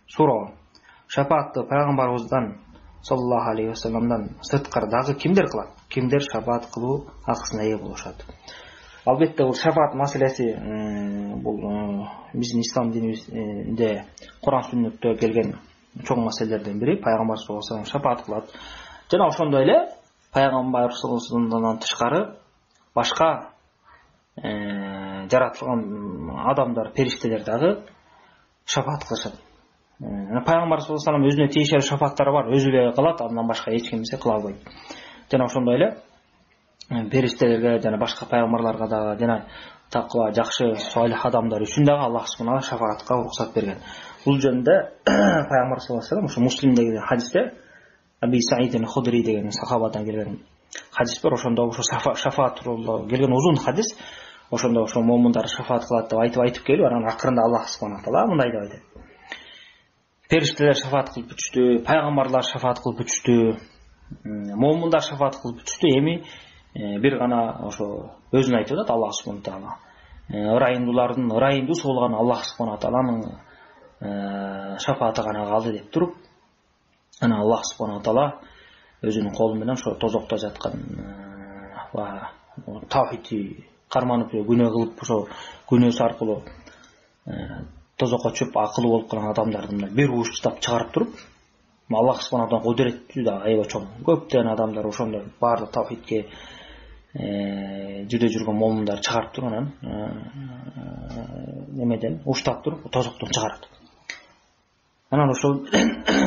суроо. Шафаатты пайгамбарыбыздан саллаллаху алейхи ва салламдан сырткары дагы кимдер кылат? Кимдер шафаат кылуу акысына ээ болушат? Албетте бул шафаат маселеси бул биздин ислам динибизде Кур'ан сүннөттө келген чоң маселелерден бири. Пайгамбар саллаллаху алейхи ва саллам шафаат кылат. Жана ошондой эле пайгамбар саллаллаху алейхи ва салламдан тышкары башка жаратылган адамдар, периштелер дагы шафаат кылышат. Пайгамбар саллаллаху алейхи ва саллам өзүнө тиешелүү шафааттары бар, өзү эле кылат, андан башка эч кимсе кыла албайт. Жана ошондой эле периштелерге жана башка пайгамбарларга дагы жана таква, жакшы, солих адамдар үчүн дагы Аллах субханаху шафаатка уруксат берген. Бул жөнүндө пайгамбар саллаллаху алейхи ва саллам ушу Муслимдеги хадисте Аби Саид аль-Худри деген сахабадан келген хадис бар. Ошондо ушу шафаат тууралуу келген узун хадис. Ошондо ошо момундар шафаат кылат деп айтып келип, анан акырында Аллах субханаху таала мындай деп айтат. Периштелер шафаат кылып бүтүштү, пайгамбарлар шафаат кылып бүтүштү, момундар шафаат кылып бүтүштү. Эми бир гана ошо өзүн айтып атат Аллах субханаху таала. Ырайымдуулардын ырайымдуусу болгон Аллах субханаху тааланын шафааты гана калды деп туруп, анан Аллах субханаху таала өзүнүн колу менен ошо тозокто жаткан тавхидти карманып күнөө кылып, ошо күнөөсү аркылуу тозокко чөп акылы болуп калган адамдарды бир ууштап чыгарып туруп, Аллах субханаху таала кудуреттүү да аябай чоң. Көптөгөн адамдар ошондой баардык тавхидке жүдө жүргөн момундар чыгарып туруп, анан немеден уштап туруп тозоктон чыгарат. Анан ошол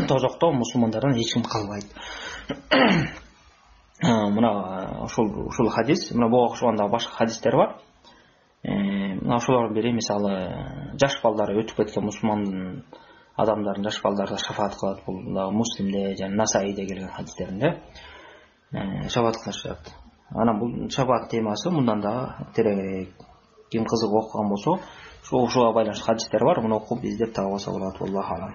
тозокто мусулмандардан эч ким калбайт. Мына ушул хадис, мына буга окшогондо башка хадистер бар. Мына ошолордун бири, мисалы, жаш балдары өтүп кеткен мусулман адамдардын жаш балдары шафаат кылат. Бул Муслимде жана Насаиде келген хадистеринде шафаат кылышат. Анан бул шафаат темасы мындан да тереңирээк ким кызык окуган болсо, ошого байланыштуу хадистер бар. Муну окуп издеп таап алса болот. Аллаху алам.